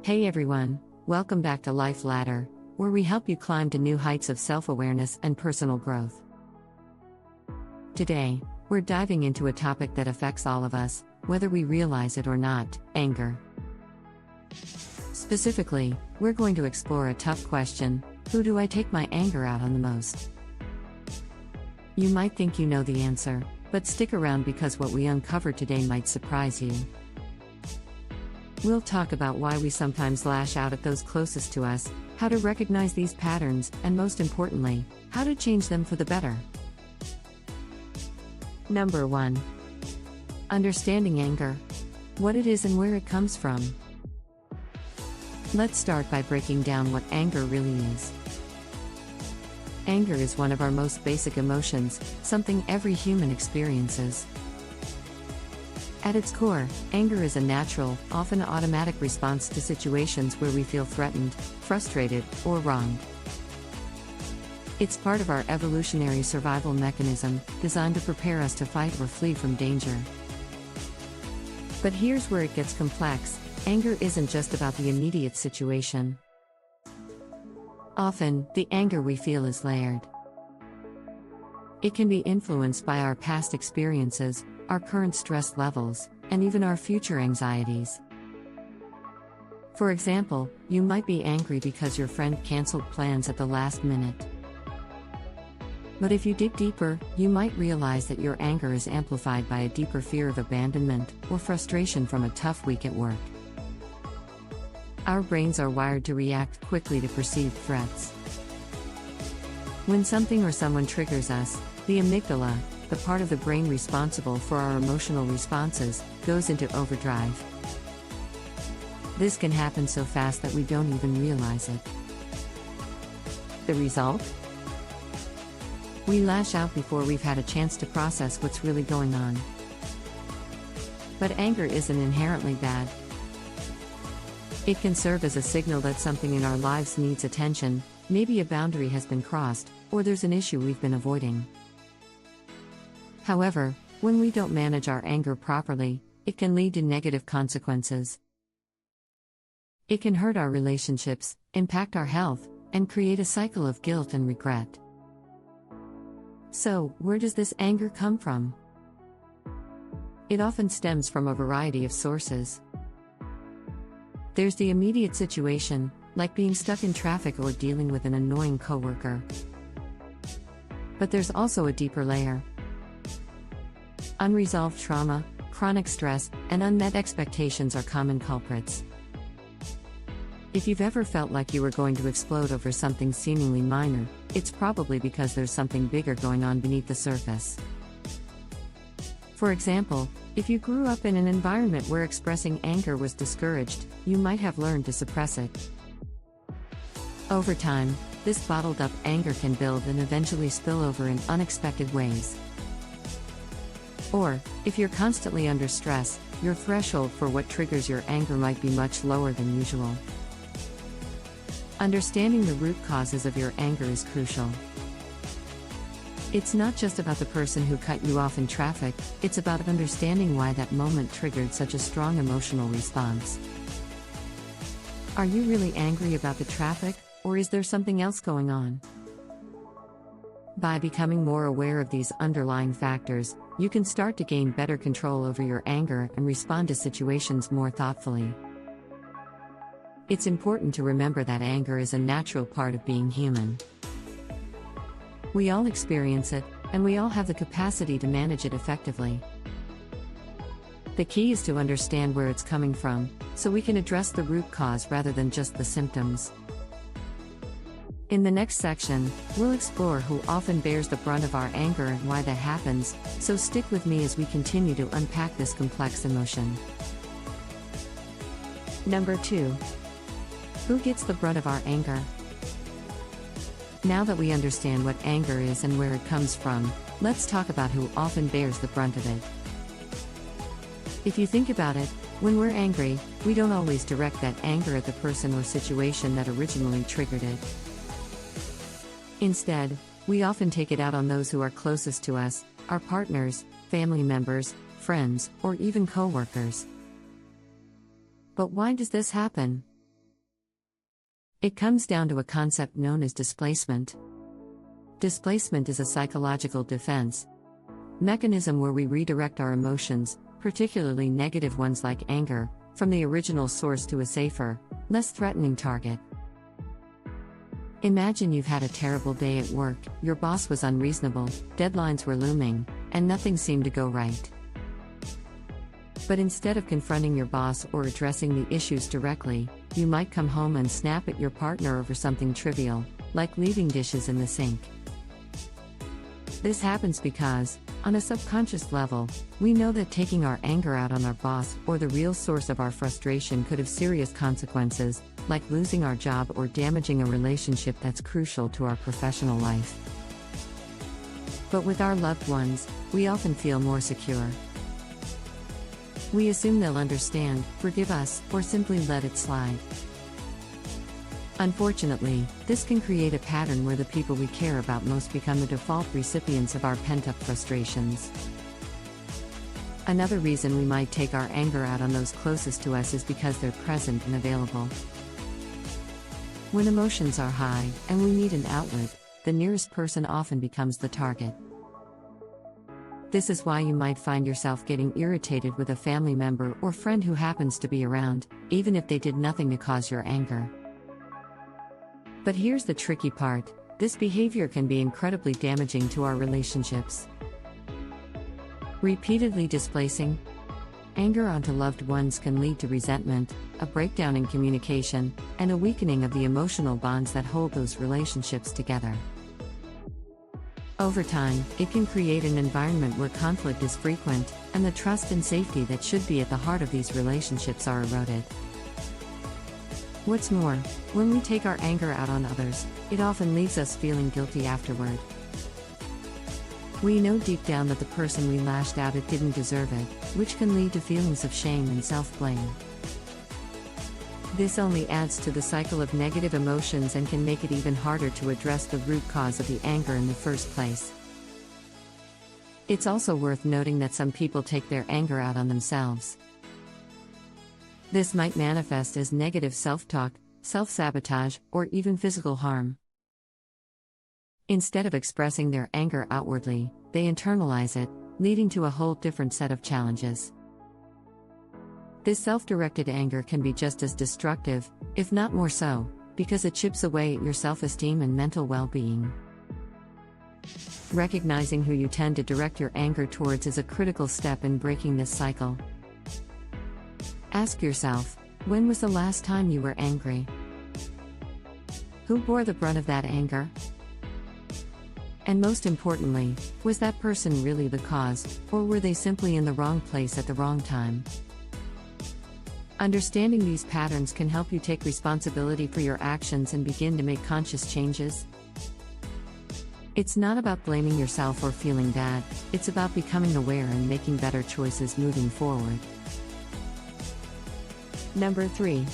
Hey everyone, welcome back to Life Ladder, where we help you climb to new heights of self-awareness and personal growth. Today, we're diving into a topic that affects all of us, whether we realize it or not: anger. Specifically, we're going to explore a tough question: who do I take my anger out on the most? You might think you know the answer, but stick around because what we uncover today might surprise you. We'll talk about why we sometimes lash out at those closest to us, how to recognize these patterns, and most importantly, how to change them for the better. Number 1. Understanding anger. What it is and where it comes from. Let's start by breaking down what anger really is. Anger is one of our most basic emotions, something every human experiences. At its core, anger is a natural, often automatic response to situations where we feel threatened, frustrated, or wronged. It's part of our evolutionary survival mechanism, designed to prepare us to fight or flee from danger. But here's where it gets complex: anger isn't just about the immediate situation. Often, the anger we feel is layered. It can be influenced by our past experiences, our current stress levels, and even our future anxieties. For example, you might be angry because your friend canceled plans at the last minute. But if you dig deeper, you might realize that your anger is amplified by a deeper fear of abandonment or frustration from a tough week at work. Our brains are wired to react quickly to perceived threats. When something or someone triggers us, the amygdala, the part of the brain responsible for our emotional responses, goes into overdrive. This can happen so fast that we don't even realize it. The result? We lash out before we've had a chance to process what's really going on. But anger isn't inherently bad. It can serve as a signal that something in our lives needs attention, maybe a boundary has been crossed, or there's an issue we've been avoiding. However, when we don't manage our anger properly, it can lead to negative consequences. It can hurt our relationships, impact our health, and create a cycle of guilt and regret. So, where does this anger come from? It often stems from a variety of sources. There's the immediate situation, like being stuck in traffic or dealing with an annoying coworker. But there's also a deeper layer. Unresolved trauma, chronic stress, and unmet expectations are common culprits. If you've ever felt like you were going to explode over something seemingly minor, it's probably because there's something bigger going on beneath the surface. For example, if you grew up in an environment where expressing anger was discouraged, you might have learned to suppress it. Over time, this bottled-up anger can build and eventually spill over in unexpected ways. Or, if you're constantly under stress, your threshold for what triggers your anger might be much lower than usual. Understanding the root causes of your anger is crucial. It's not just about the person who cut you off in traffic, it's about understanding why that moment triggered such a strong emotional response. Are you really angry about the traffic, or is there something else going on? By becoming more aware of these underlying factors, you can start to gain better control over your anger and respond to situations more thoughtfully. It's important to remember that anger is a natural part of being human. We all experience it, and we all have the capacity to manage it effectively. The key is to understand where it's coming from, so we can address the root cause rather than just the symptoms. In the next section, we'll explore who often bears the brunt of our anger and why that happens, so stick with me as we continue to unpack this complex emotion. Number 2. Who gets the brunt of our anger? Now that we understand what anger is and where it comes from, let's talk about who often bears the brunt of it. If you think about it, when we're angry, we don't always direct that anger at the person or situation that originally triggered it. Instead, we often take it out on those who are closest to us, our partners, family members, friends, or even coworkers. But why does this happen? It comes down to a concept known as displacement. Displacement is a psychological defense mechanism where we redirect our emotions, particularly negative ones like anger, from the original source to a safer, less threatening target. Imagine you've had a terrible day at work, your boss was unreasonable, deadlines were looming, and nothing seemed to go right. But instead of confronting your boss or addressing the issues directly, you might come home and snap at your partner over something trivial, like leaving dishes in the sink. This happens because, on a subconscious level, we know that taking our anger out on our boss or the real source of our frustration could have serious consequences, like losing our job or damaging a relationship that's crucial to our professional life. But with our loved ones, we often feel more secure. We assume they'll understand, forgive us, or simply let it slide. Unfortunately, this can create a pattern where the people we care about most become the default recipients of our pent-up frustrations. Another reason we might take our anger out on those closest to us is because they're present and available. When emotions are high, and we need an outlet, the nearest person often becomes the target. This is why you might find yourself getting irritated with a family member or friend who happens to be around, even if they did nothing to cause your anger. But here's the tricky part: this behavior can be incredibly damaging to our relationships. Repeatedly displacing anger onto loved ones can lead to resentment, a breakdown in communication, and a weakening of the emotional bonds that hold those relationships together. Over time, it can create an environment where conflict is frequent, and the trust and safety that should be at the heart of these relationships are eroded. What's more, when we take our anger out on others, it often leaves us feeling guilty afterward. We know deep down that the person we lashed out at didn't deserve it, which can lead to feelings of shame and self-blame. This only adds to the cycle of negative emotions and can make it even harder to address the root cause of the anger in the first place. It's also worth noting that some people take their anger out on themselves. This might manifest as negative self-talk, self-sabotage, or even physical harm. Instead of expressing their anger outwardly, they internalize it, leading to a whole different set of challenges. This self-directed anger can be just as destructive, if not more so, because it chips away at your self-esteem and mental well-being. Recognizing who you tend to direct your anger towards is a critical step in breaking this cycle. Ask yourself, when was the last time you were angry? Who bore the brunt of that anger? And most importantly, was that person really the cause, or were they simply in the wrong place at the wrong time? Understanding these patterns can help you take responsibility for your actions and begin to make conscious changes. It's not about blaming yourself or feeling bad, it's about becoming aware and making better choices moving forward. Number 3.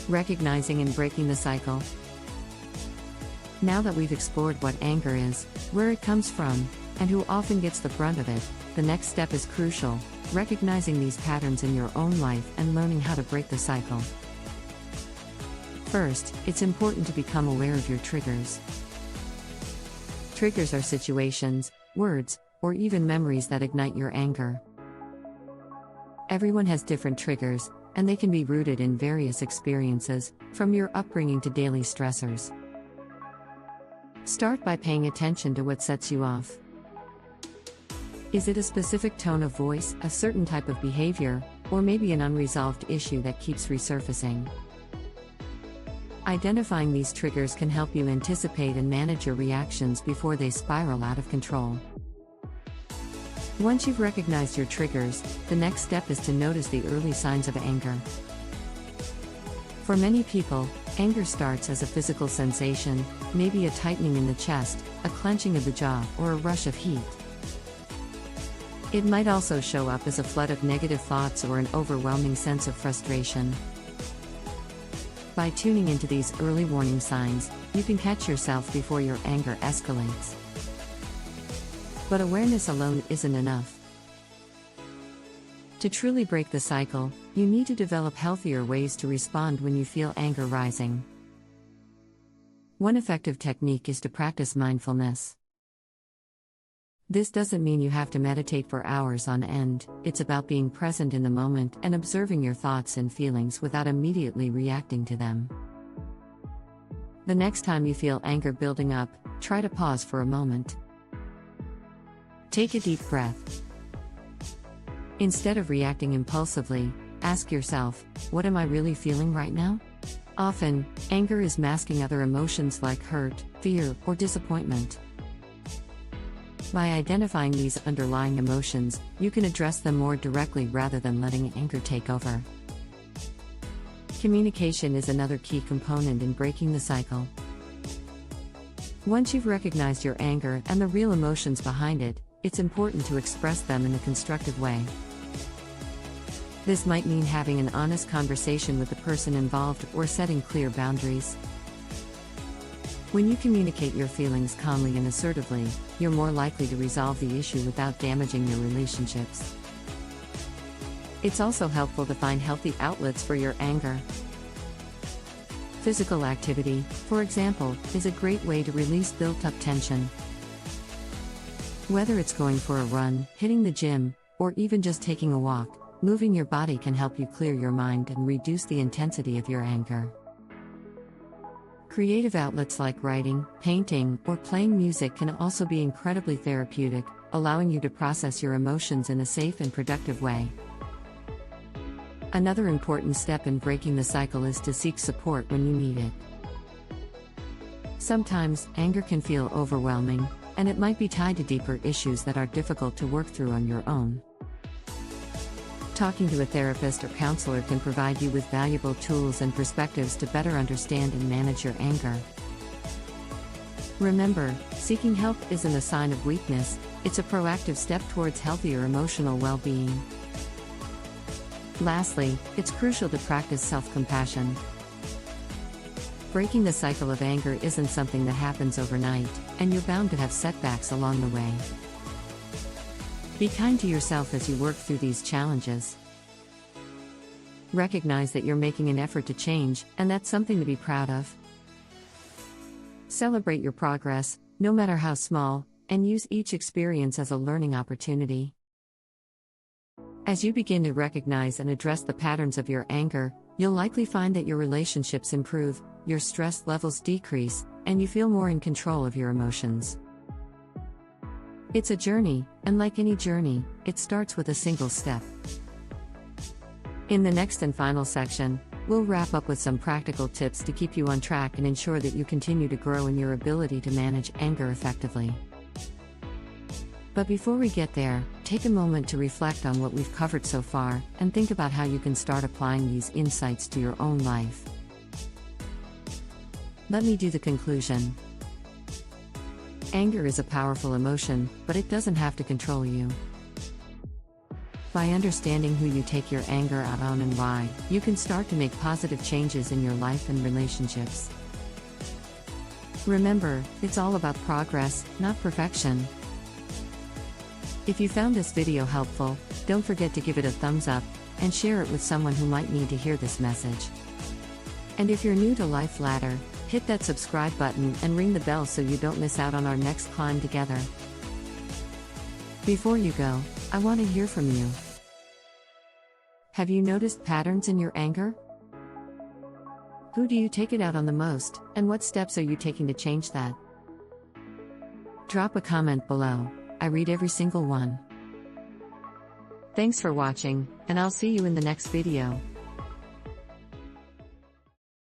Recognizing and breaking the cycle. Now that we've explored what anger is, where it comes from, and who often gets the brunt of it, the next step is crucial: recognizing these patterns in your own life and learning how to break the cycle. First, it's important to become aware of your triggers. Triggers are situations, words, or even memories that ignite your anger. Everyone has different triggers, and they can be rooted in various experiences, from your upbringing to daily stressors. Start by paying attention to what sets you off. Is it a specific tone of voice, a certain type of behavior, or maybe an unresolved issue that keeps resurfacing? Identifying these triggers can help you anticipate and manage your reactions before they spiral out of control. Once you've recognized your triggers, the next step is to notice the early signs of anger. For many people, anger starts as a physical sensation, maybe a tightening in the chest, a clenching of the jaw, or a rush of heat. It might also show up as a flood of negative thoughts or an overwhelming sense of frustration. By tuning into these early warning signs, you can catch yourself before your anger escalates. But awareness alone isn't enough. To truly break the cycle, you need to develop healthier ways to respond when you feel anger rising. One effective technique is to practice mindfulness. This doesn't mean you have to meditate for hours on end, it's about being present in the moment and observing your thoughts and feelings without immediately reacting to them. The next time you feel anger building up, try to pause for a moment. Take a deep breath. Instead of reacting impulsively, ask yourself, what am I really feeling right now? Often, anger is masking other emotions like hurt, fear, or disappointment. By identifying these underlying emotions, you can address them more directly rather than letting anger take over. Communication is another key component in breaking the cycle. Once you've recognized your anger and the real emotions behind it, it's important to express them in a constructive way. This might mean having an honest conversation with the person involved or setting clear boundaries. When you communicate your feelings calmly and assertively, you're more likely to resolve the issue without damaging your relationships. It's also helpful to find healthy outlets for your anger. Physical activity, for example, is a great way to release built-up tension. Whether it's going for a run, hitting the gym, or even just taking a walk, moving your body can help you clear your mind and reduce the intensity of your anger. Creative outlets like writing, painting, or playing music can also be incredibly therapeutic, allowing you to process your emotions in a safe and productive way. Another important step in breaking the cycle is to seek support when you need it. Sometimes, anger can feel overwhelming, and it might be tied to deeper issues that are difficult to work through on your own. Talking to a therapist or counselor can provide you with valuable tools and perspectives to better understand and manage your anger. Remember, seeking help isn't a sign of weakness, it's a proactive step towards healthier emotional well-being. Lastly, it's crucial to practice self-compassion. Breaking the cycle of anger isn't something that happens overnight, and you're bound to have setbacks along the way. Be kind to yourself as you work through these challenges. Recognize that you're making an effort to change, and that's something to be proud of. Celebrate your progress, no matter how small, and use each experience as a learning opportunity. As you begin to recognize and address the patterns of your anger, you'll likely find that your relationships improve, your stress levels decrease, and you feel more in control of your emotions. It's a journey, and like any journey, it starts with a single step. In the next and final section, we'll wrap up with some practical tips to keep you on track and ensure that you continue to grow in your ability to manage anger effectively. But before we get there, take a moment to reflect on what we've covered so far, and think about how you can start applying these insights to your own life. Let me do the conclusion. Anger is a powerful emotion, but it doesn't have to control you. By understanding who you take your anger out on and why, you can start to make positive changes in your life and relationships. Remember, it's all about progress, not perfection. If you found this video helpful, don't forget to give it a thumbs up, and share it with someone who might need to hear this message. And if you're new to Life Ladder, hit that subscribe button and ring the bell so you don't miss out on our next climb together. Before you go, I want to hear from you. Have you noticed patterns in your anger? Who do you take it out on the most, and what steps are you taking to change that? Drop a comment below. I read every single one. Thanks for watching, and I'll see you in the next video.